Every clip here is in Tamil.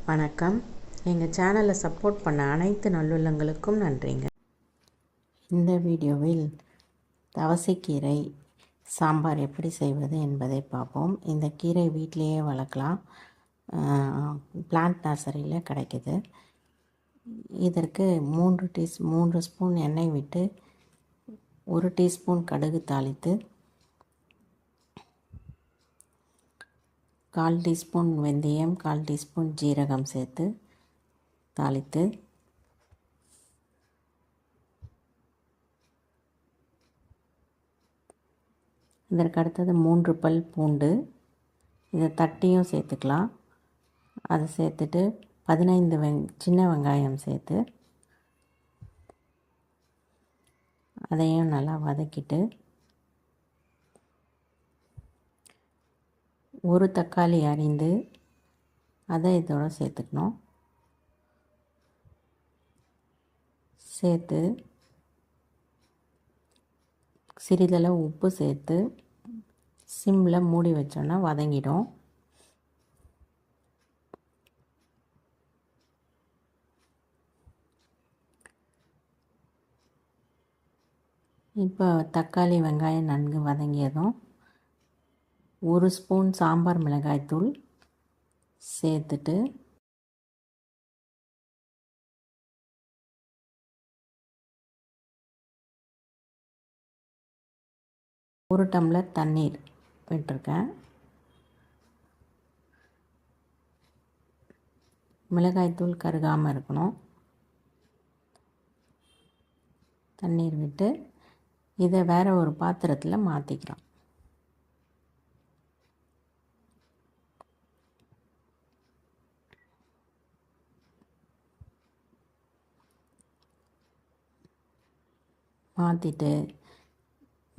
வணக்கம். எங்கள் சேனலை சப்போர்ட் பண்ண அனைத்து நல்லுள்ளங்களுக்கும் நன்றிங்க. இந்த வீடியோவில் தவசைக்கீரை சாம்பார் எப்படி செய்வது என்பதை பார்ப்போம். இந்த கீரை வீட்டிலேயே வளர்க்கலாம். பிளான்ட் நர்சரியில் கிடைக்கிது. இதற்கு 3 ஸ்பூன் எண்ணெய் விட்டு 1 டீஸ்பூன் கடுகு தாளித்து 1/4 டீஸ்பூன் வெந்தயம் 1/4 டீஸ்பூன் ஜீரகம் சேர்த்து தாளித்து இதற்கு அடுத்தது 3 பல் பூண்டு, இதை தட்டியும் சேர்த்துக்கலாம். அதை சேர்த்துட்டு 15 சின்ன வெங்காயம் சேர்த்து அதையும் நல்லா வதக்கிட்டு 1 தக்காளி அரிந்து அதை இதோட சேர்த்துக்கணும். சேர்த்து சிறிதளவு உப்பு சேர்த்து சிம்மில் மூடி வச்சோன்னா வதங்கிடும். இப்போ தக்காளி வெங்காயம் நன்கு வதங்கியதும் 1 ஸ்பூன் சாம்பார் மிளகாய்த்தூள் சேர்த்துட்டு ஒரு டம்ளர் தண்ணீர் விட்டுருக்கேன். மிளகாய்த்தூள் கருகாமல் இருக்கணும். தண்ணீர் விட்டு இதை வேறு ஒரு பாத்திரத்தில் மாற்றிக்கலாம். மாற்றிட்டு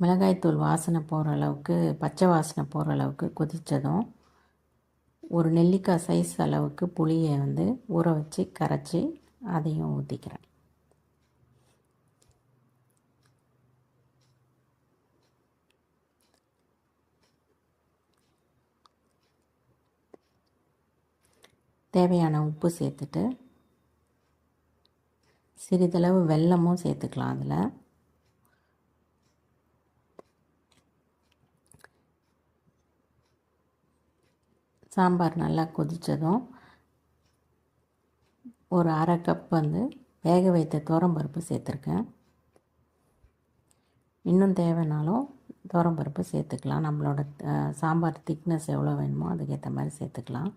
மிளகாய்த்தூள் வாசனை போகிற அளவுக்கு, பச்சை வாசனை போகிற அளவுக்கு கொதித்ததும் ஒரு நெல்லிக்காய் சைஸ் அளவுக்கு புளியை ஊற வச்சு கரைச்சி அதையும் ஊற்றிக்கிறேன். தேவையான உப்பு சேர்த்துட்டு சிறிதளவு வெல்லமும் சேர்த்துக்கலாம். அதில் சாம்பார் நல்லா கொதித்ததும் ஒரு 1/2 கப் வேக வைத்த துவரம்பருப்பு சேர்த்துருக்கேன். இன்னும் தேவைனாலும் துவரம்பருப்பு சேர்த்துக்கலாம். நம்மளோட சாம்பார் திக்னஸ் எவ்வளோ வேணுமோ அதுக்கேற்ற மாதிரி சேர்த்துக்கலாம்.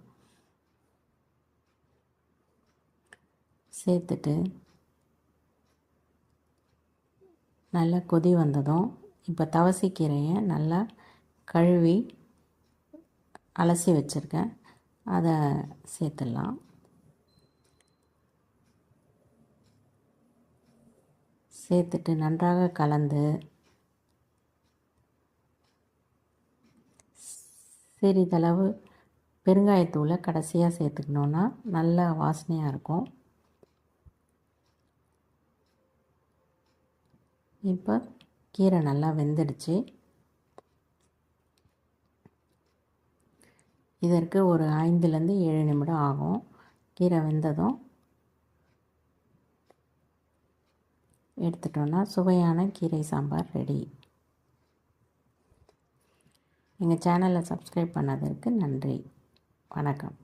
சேர்த்துட்டு நல்லா கொதி வந்ததும் இப்போ தவசைக்கீரையை நல்லா கழுவி அலசி வச்சுருக்கேன், அதை சேர்த்துடலாம். சேர்த்துட்டு நன்றாக கலந்து சிறிதளவு பெருங்காயத்தூளை கடைசியாக சேர்த்துக்கணுன்னா நல்லா வாசனையாக இருக்கும். இப்போ கீரை நல்லா வெந்துடுச்சு. இதற்கு ஒரு 5லேருந்து 7 நிமிடம் ஆகும். கீரை வெந்ததும் எடுத்துட்டோன்னா சுவையான கீரை சாம்பார் ரெடி. எங்கள் சேனலை சப்ஸ்கிரைப் பண்ணதற்கு நன்றி. வணக்கம்.